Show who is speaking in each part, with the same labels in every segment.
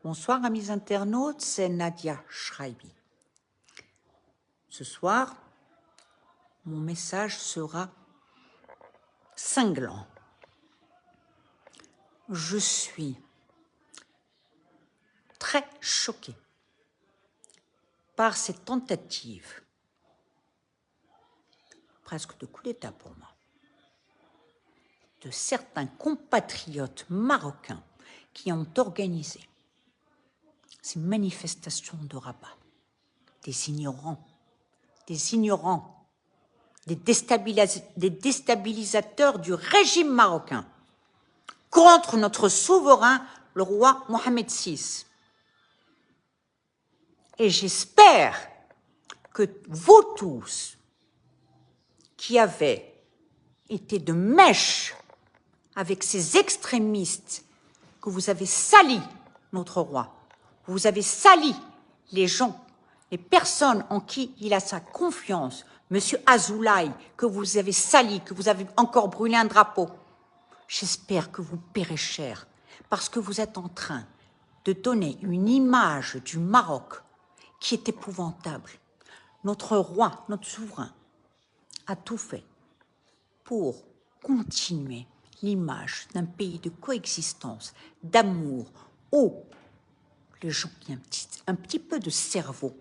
Speaker 1: Bonsoir amis internautes, c'est Nadia Shraibi. Ce soir, mon message sera cinglant. Je suis très choquée par cette tentative, presque de coup d'État pour moi, de certains compatriotes marocains qui ont organisé ces manifestations de Rabat. Des ignorants, des déstabilisateurs du régime marocain contre notre souverain, le roi Mohamed VI. Et j'espère que vous tous, qui avez été de mèche avec ces extrémistes, que vous avez sali notre roi, vous avez sali les gens, les personnes en qui il a sa confiance, Monsieur Azoulay, que vous avez sali, que vous avez encore brûlé un drapeau. J'espère que vous paierez cher, parce que vous êtes en train de donner une image du Maroc qui est épouvantable. Notre roi, notre souverain, a tout fait pour continuer l'image d'un pays de coexistence, d'amour, où les gens qui ont un petit peu de cerveau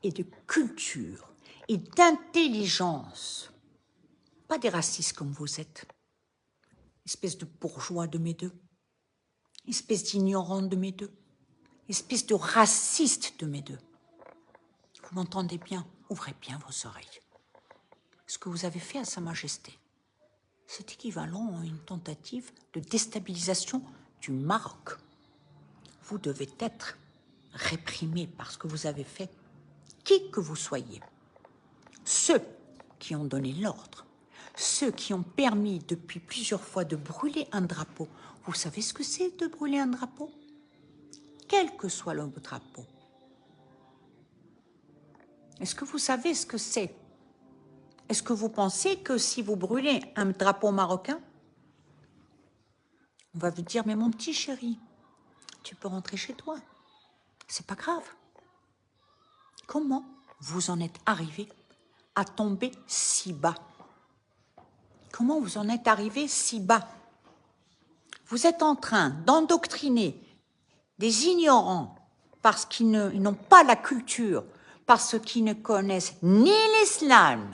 Speaker 1: et de culture et d'intelligence, pas des racistes comme vous êtes, espèce de bourgeois de mes deux, espèce d'ignorant de mes deux, espèce de raciste de mes deux. Vous m'entendez bien? Ouvrez bien vos oreilles. Ce que vous avez fait à Sa Majesté, c'est équivalent à une tentative de déstabilisation du Maroc. Vous devez être réprimé par ce que vous avez fait, qui que vous soyez. Ceux qui ont donné l'ordre, ceux qui ont permis depuis plusieurs fois de brûler un drapeau. Vous savez ce que c'est de brûler un drapeau? Quel que soit le drapeau. Est-ce que vous savez ce que c'est? Est-ce que vous pensez que si vous brûlez un drapeau marocain, on va vous dire, mais mon petit chéri, tu peux rentrer chez toi. C'est pas grave. Comment vous en êtes arrivé à tomber si bas? Comment vous en êtes arrivé si bas? Vous êtes en train d'endoctriner des ignorants parce qu'ils n'ont pas la culture, parce qu'ils ne connaissent ni l'islam,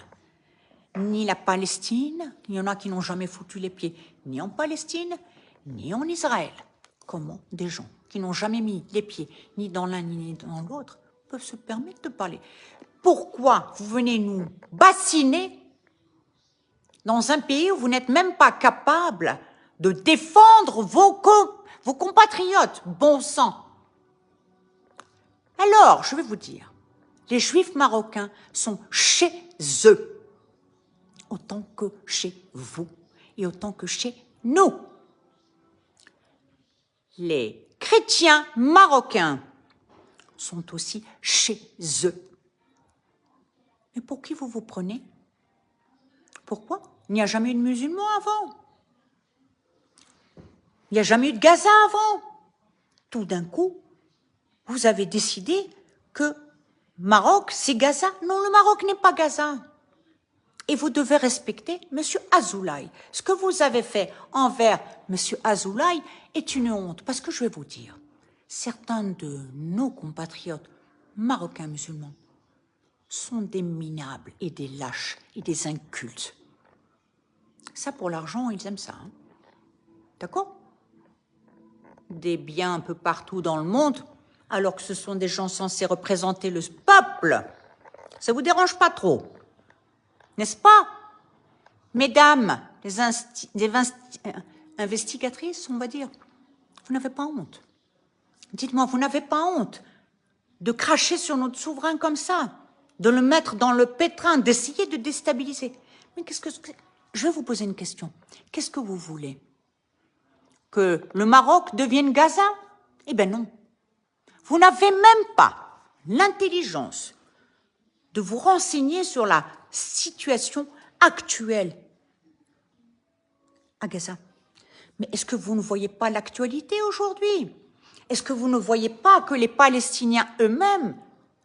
Speaker 1: ni la Palestine. Il y en a qui n'ont jamais foutu les pieds ni en Palestine, ni en Israël. Comment des gens qui n'ont jamais mis les pieds ni dans l'un ni dans l'autre peuvent se permettre de parler? Pourquoi vous venez nous bassiner dans un pays où vous n'êtes même pas capable de défendre vos compatriotes? Bon sang! Alors, je vais vous dire, les Juifs marocains sont chez eux, autant que chez vous et autant que chez nous. Les chrétiens marocains sont aussi chez eux. Mais pour qui vous vous prenez? Pourquoi? Il n'y a jamais eu de musulmans avant. Il n'y a jamais eu de Gaza avant. Tout d'un coup, vous avez décidé que Maroc, c'est Gaza. Non, le Maroc n'est pas Gaza. Et vous devez respecter M. Azoulay. Ce que vous avez fait envers M. Azoulay est une honte. Parce que je vais vous dire, certains de nos compatriotes marocains musulmans sont des minables et des lâches et des incultes. Ça, pour l'argent, ils aiment ça. Hein? D'accord? Des biens un peu partout dans le monde, alors que ce sont des gens censés représenter le peuple. Ça vous dérange pas trop, n'est-ce pas? Mesdames, les investigatrices, on va dire, vous n'avez pas honte. Dites-moi, vous n'avez pas honte de cracher sur notre souverain comme ça, de le mettre dans le pétrin, d'essayer de déstabiliser? Mais qu'est-ce que... Je vais vous poser une question. Qu'est-ce que vous voulez? Que le Maroc devienne Gaza? Eh bien non. Vous n'avez même pas l'intelligence de vous renseigner sur la situation actuelle à Gaza. Mais est-ce que vous ne voyez pas l'actualité aujourd'hui? Est-ce que vous ne voyez pas que les Palestiniens eux-mêmes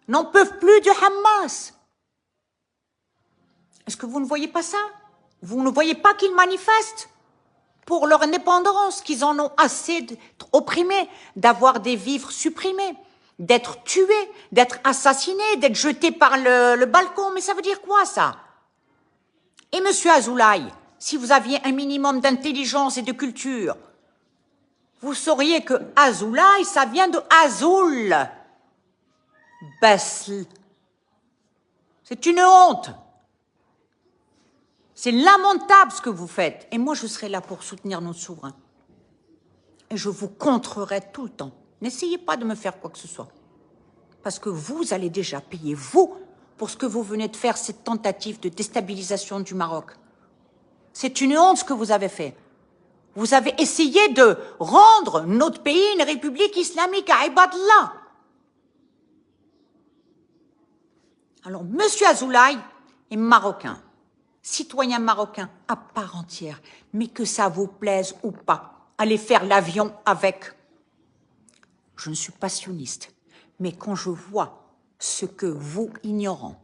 Speaker 1: n'en peuvent plus du Hamas? Est-ce que vous ne voyez pas ça? Vous ne voyez pas qu'ils manifestent pour leur indépendance, qu'ils en ont assez d'être opprimés, d'avoir des vivres supprimés, d'être tués, d'être assassinés, d'être jetés par le balcon? Mais ça veut dire quoi, ça? Et monsieur Azoulay, si vous aviez un minimum d'intelligence et de culture, vous sauriez que Azoulay, ça vient de Azoul. Besl. C'est une honte. C'est lamentable ce que vous faites. Et moi, je serai là pour soutenir notre souverain. Et je vous contrerai tout le temps. N'essayez pas de me faire quoi que ce soit. Parce que vous allez déjà payer, vous, pour ce que vous venez de faire, cette tentative de déstabilisation du Maroc. C'est une honte ce que vous avez fait. Vous avez essayé de rendre notre pays une république islamique à Ibadallah. Alors, monsieur Azoulay est marocain, citoyen marocain à part entière, mais que ça vous plaise ou pas, allez faire l'avion avec. Je ne suis pas sioniste, mais quand je vois ce que vous, ignorants,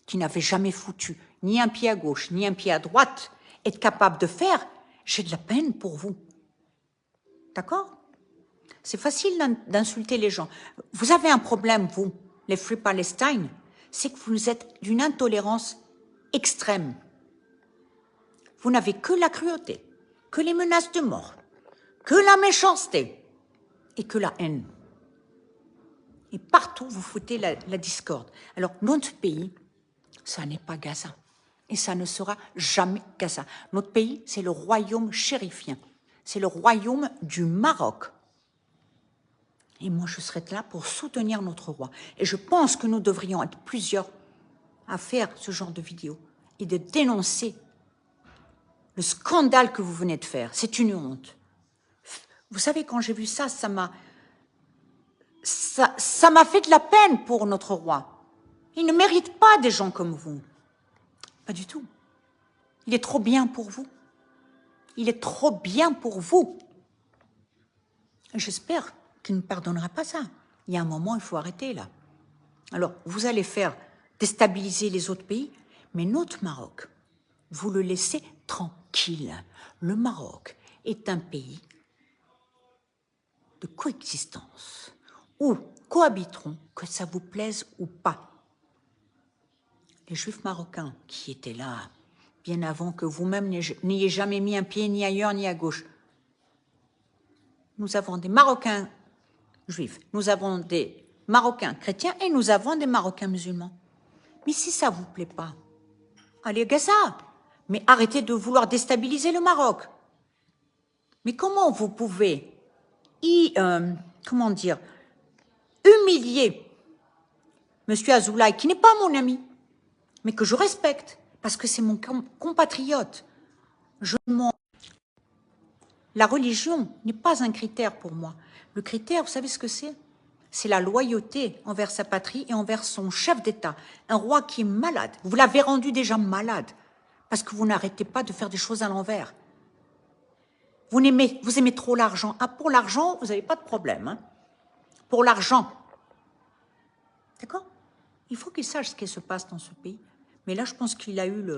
Speaker 1: qui n'avez jamais foutu ni un pied à gauche, ni un pied à droite, êtes capable de faire, j'ai de la peine pour vous. D'accord? C'est facile d'insulter les gens. Vous avez un problème, vous, les Free Palestine, c'est que vous êtes d'une intolérance extrême. Vous n'avez que la cruauté, que les menaces de mort, que la méchanceté et que la haine. Et partout, vous foutez la discorde. Alors, notre pays, ça n'est pas Gaza. Et ça ne sera jamais Gaza. Notre pays, c'est le royaume chérifien. C'est le royaume du Maroc. Et moi, je serai là pour soutenir notre roi. Et je pense que nous devrions être plusieurs à faire ce genre de vidéo et de dénoncer le scandale que vous venez de faire. C'est une honte. Vous savez, quand j'ai vu ça, ça m'a fait de la peine pour notre roi. Il ne mérite pas des gens comme vous. Pas du tout. Il est trop bien pour vous. Il est trop bien pour vous. J'espère qu'il ne pardonnera pas ça. Il y a un moment, il faut arrêter là. Alors, vous allez faire déstabiliser les autres pays, mais notre Maroc, vous le laissez tranquille. Le Maroc est un pays de coexistence où cohabiteront, que ça vous plaise ou pas. Les Juifs marocains qui étaient là, bien avant que vous-même n'ayez jamais mis un pied ni ailleurs ni à gauche. Nous avons des Marocains juifs, nous avons des Marocains chrétiens et nous avons des Marocains musulmans. Mais si ça ne vous plaît pas, allez à Gaza. Mais arrêtez de vouloir déstabiliser le Maroc. Mais comment vous pouvez humilier M. Azoulay, qui n'est pas mon ami, mais que je respecte, parce que c'est mon compatriote. La religion n'est pas un critère pour moi. Le critère, vous savez ce que c'est? C'est la loyauté envers sa patrie et envers son chef d'État. Un roi qui est malade. Vous l'avez rendu déjà malade, parce que vous n'arrêtez pas de faire des choses à l'envers. Vous aimez trop l'argent. Ah, pour l'argent, vous n'avez pas de problème. Hein? Pour l'argent. D'accord? Il faut qu'il sache ce qui se passe dans ce pays. Mais là, je pense qu'il a eu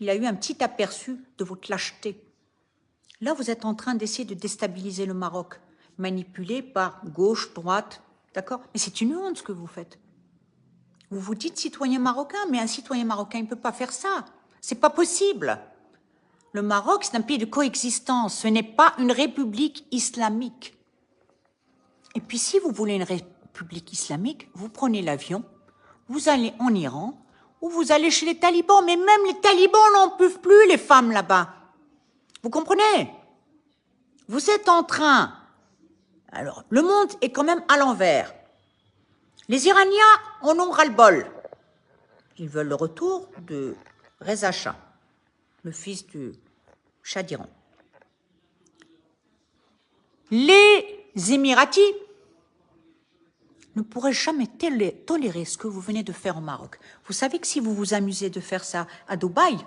Speaker 1: un petit aperçu de votre lâcheté. Là, vous êtes en train d'essayer de déstabiliser le Maroc, manipulé par gauche, droite, d'accord? Mais c'est une honte ce que vous faites. Vous vous dites citoyen marocain, mais un citoyen marocain, il ne peut pas faire ça. C'est pas possible. Le Maroc, c'est un pays de coexistence. Ce n'est pas une république islamique. Et puis, si vous voulez une république islamique, vous prenez l'avion, vous allez en Iran, ou vous allez chez les talibans. Mais même les talibans n'en peuvent plus, les femmes là-bas. Vous comprenez? Vous êtes en train... Alors, le monde est quand même à l'envers. Les Iraniens en ont ras-le-bol. Ils veulent le retour de Reza Shah, le fils du Shah d'Iran. Les Émiratis ne pourraient jamais tolérer ce que vous venez de faire au Maroc. Vous savez que si vous vous amusez de faire ça à Dubaï,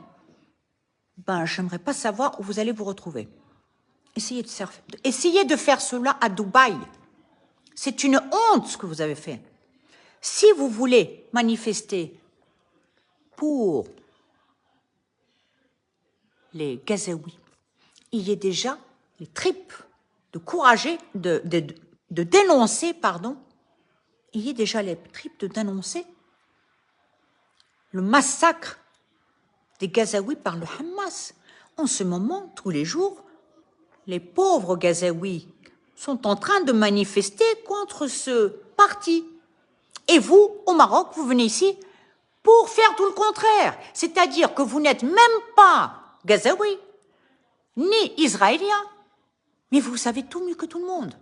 Speaker 1: ben, j'aimerais pas savoir où vous allez vous retrouver. Essayez de faire cela à Dubaï. C'est une honte ce que vous avez fait. Si vous voulez manifester pour les Gazaouis, il y a déjà les tripes de courager, de dénoncer, pardon, il y a déjà les tripes de dénoncer le massacre des Gazaouis par le Hamas. En ce moment, tous les jours, les pauvres Gazaouis sont en train de manifester contre ce parti. Et vous, au Maroc, vous venez ici pour faire tout le contraire. C'est-à-dire que vous n'êtes même pas Gazaoui, ni Israélien, mais vous savez tout mieux que tout le monde.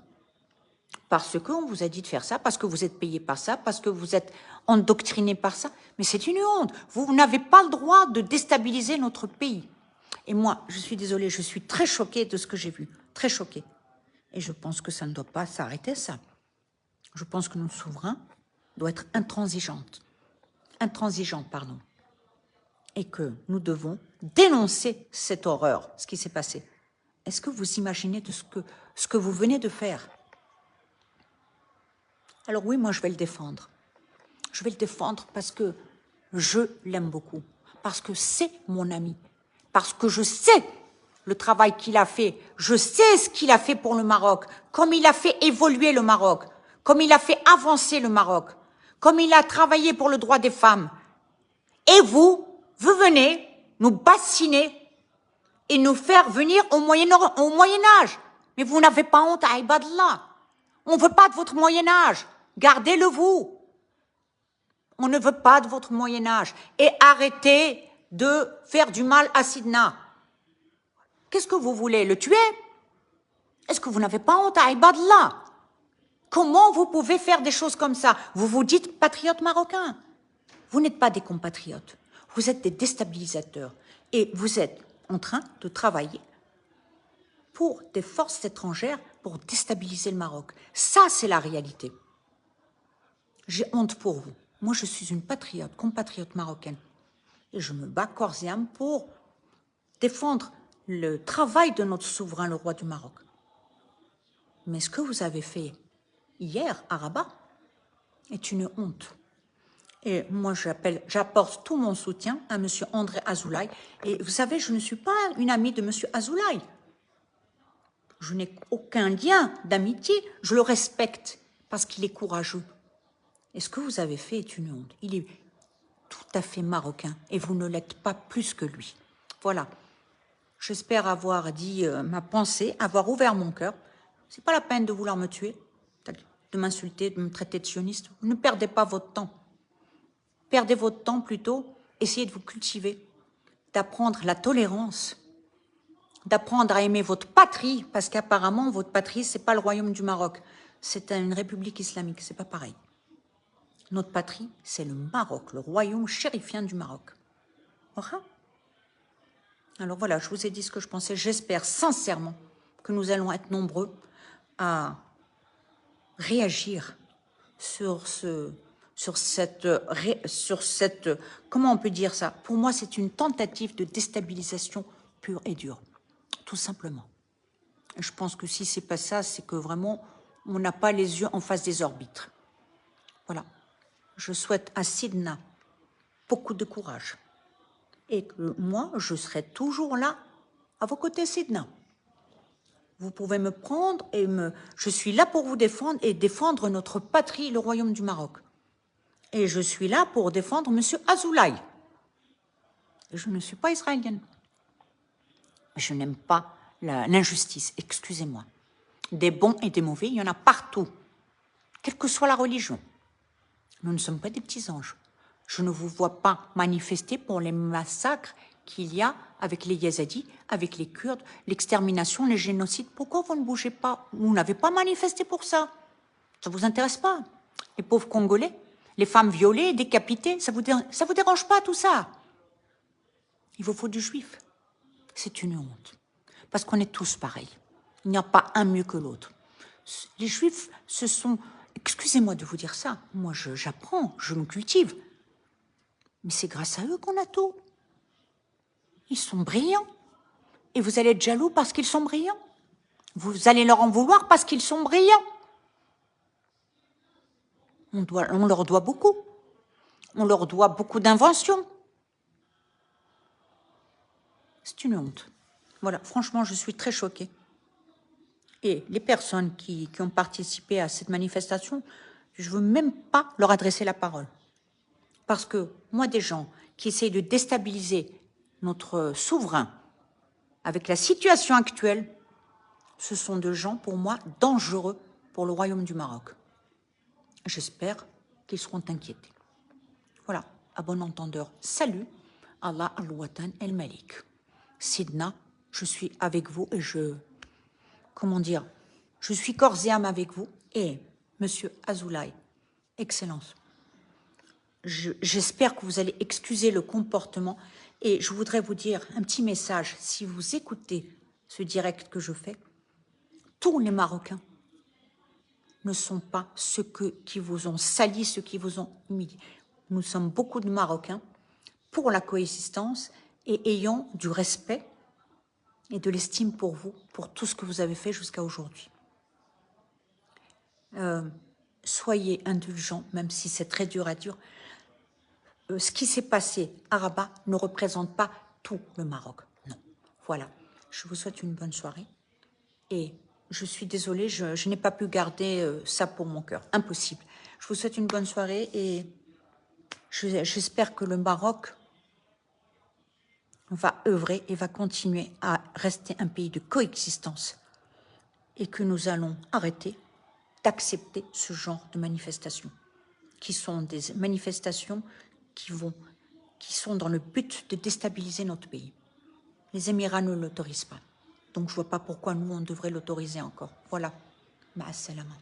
Speaker 1: Parce qu'on vous a dit de faire ça, parce que vous êtes payé par ça, parce que vous êtes endoctriné par ça. Mais c'est une honte. Vous n'avez pas le droit de déstabiliser notre pays. Et moi, je suis désolée, je suis très choquée de ce que j'ai vu. Très choquée. Et je pense que ça ne doit pas s'arrêter, ça. Je pense que notre souverain doit être intransigeant, pardon. Et que nous devons dénoncer cette horreur, ce qui s'est passé. Est-ce que vous imaginez de ce que vous venez de faire? Alors oui, moi je vais le défendre. Je vais le défendre parce que je l'aime beaucoup, parce que c'est mon ami, parce que je sais le travail qu'il a fait, je sais ce qu'il a fait pour le Maroc, comme il a fait évoluer le Maroc, comme il a fait avancer le Maroc, comme il a travaillé pour le droit des femmes. Et vous venez nous bassiner et nous faire venir au Moyen-Âge. Mais vous n'avez pas honte à Ibadallah. On ne veut pas de votre Moyen-Âge. Gardez-le vous. On ne veut pas de votre Moyen-Âge. Et arrêtez de faire du mal à Sidna. Qu'est-ce que vous voulez, le tuer? Est-ce que vous n'avez pas honte à Ibadallah? Comment vous pouvez faire des choses comme ça? Vous vous dites patriotes marocains. Vous n'êtes pas des compatriotes. Vous êtes des déstabilisateurs. Et vous êtes en train de travailler pour des forces étrangères pour déstabiliser le Maroc. Ça, c'est la réalité. J'ai honte pour vous. Moi, je suis une patriote, compatriote marocaine. Et je me bats corps et âme pour défendre le travail de notre souverain, le roi du Maroc. Mais ce que vous avez fait hier à Rabat est une honte. Et moi, j'apporte tout mon soutien à M. André Azoulay. Et vous savez, je ne suis pas une amie de M. Azoulay. Je n'ai aucun lien d'amitié. Je le respecte parce qu'il est courageux. Et ce que vous avez fait est une honte. Il est tout à fait marocain et vous ne l'êtes pas plus que lui. Voilà. J'espère avoir dit ma pensée, avoir ouvert mon cœur. C'est pas la peine de vouloir me tuer, de m'insulter, de me traiter de sioniste. Ne perdez pas votre temps. Perdez votre temps plutôt, essayez de vous cultiver, d'apprendre la tolérance, d'apprendre à aimer votre patrie, parce qu'apparemment, votre patrie, c'est pas le royaume du Maroc, c'est une république islamique, c'est pas pareil. Notre patrie, c'est le Maroc, le royaume chérifien du Maroc. Voilà. Alors voilà, je vous ai dit ce que je pensais. J'espère sincèrement que nous allons être nombreux à réagir sur cette, comment on peut dire ça? Pour moi, c'est une tentative de déstabilisation pure et dure, tout simplement. Je pense que si c'est pas ça, c'est que vraiment, on n'a pas les yeux en face des orbites. Voilà. Je souhaite à Sidna beaucoup de courage. Et que moi, je serai toujours là, à vos côtés, Sidna. Vous pouvez me prendre et je suis là pour vous défendre et défendre notre patrie, le royaume du Maroc. Et je suis là pour défendre M. Azoulay. Je ne suis pas israélienne. Je n'aime pas l'injustice, excusez-moi. Des bons et des mauvais, il y en a partout, quelle que soit la religion. Nous ne sommes pas des petits anges. Je ne vous vois pas manifester pour les massacres qu'il y a avec les Yazidis, avec les Kurdes, l'extermination, les génocides. Pourquoi vous ne bougez pas? Vous n'avez pas manifesté pour ça. Ça ne vous intéresse pas? Les pauvres Congolais, les femmes violées, décapitées, ça vous dérange pas tout ça? Il vous faut du juif. C'est une honte. Parce qu'on est tous pareils. Il n'y a pas un mieux que l'autre. Les juifs, ce sont... Excusez-moi de vous dire ça. Moi, j'apprends, je me cultive. Mais c'est grâce à eux qu'on a tout. Ils sont brillants. Et vous allez être jaloux parce qu'ils sont brillants. Vous allez leur en vouloir parce qu'ils sont brillants. On leur doit beaucoup. On leur doit beaucoup d'inventions. C'est une honte. Voilà, franchement, je suis très choquée. Et les personnes qui ont participé à cette manifestation, je ne veux même pas leur adresser la parole. Parce que moi, des gens qui essayent de déstabiliser notre souverain avec la situation actuelle, ce sont des gens, pour moi, dangereux pour le royaume du Maroc. J'espère qu'ils seront inquiétés. Voilà, à bon entendeur, salut, Allah al-Watan el-Malik. Sidna, je suis avec vous et comment dire, je suis corps et âme avec vous. Et Monsieur Azoulay, Excellence, j'espère que vous allez excuser le comportement. Et je voudrais vous dire un petit message. Si vous écoutez ce direct que je fais, tous les Marocains ne sont pas ceux qui vous ont sali, ceux qui vous ont humilié. Nous sommes beaucoup de Marocains pour la coexistence et ayant du respect et de l'estime pour vous, pour tout ce que vous avez fait jusqu'à aujourd'hui. Soyez indulgents, même si c'est très dur à dire. Ce qui s'est passé à Rabat ne représente pas tout le Maroc. Non. Voilà. Je vous souhaite une bonne soirée. Et je suis désolée, je n'ai pas pu garder ça pour mon cœur. Impossible. Je vous souhaite une bonne soirée et j'espère que le Maroc va œuvrer et va continuer à rester un pays de coexistence et que nous allons arrêter d'accepter ce genre de manifestations qui sont des manifestations qui sont dans le but de déstabiliser notre pays. Les Émirats ne l'autorisent pas. Donc je ne vois pas pourquoi nous, on devrait l'autoriser encore. Voilà. Ma salama.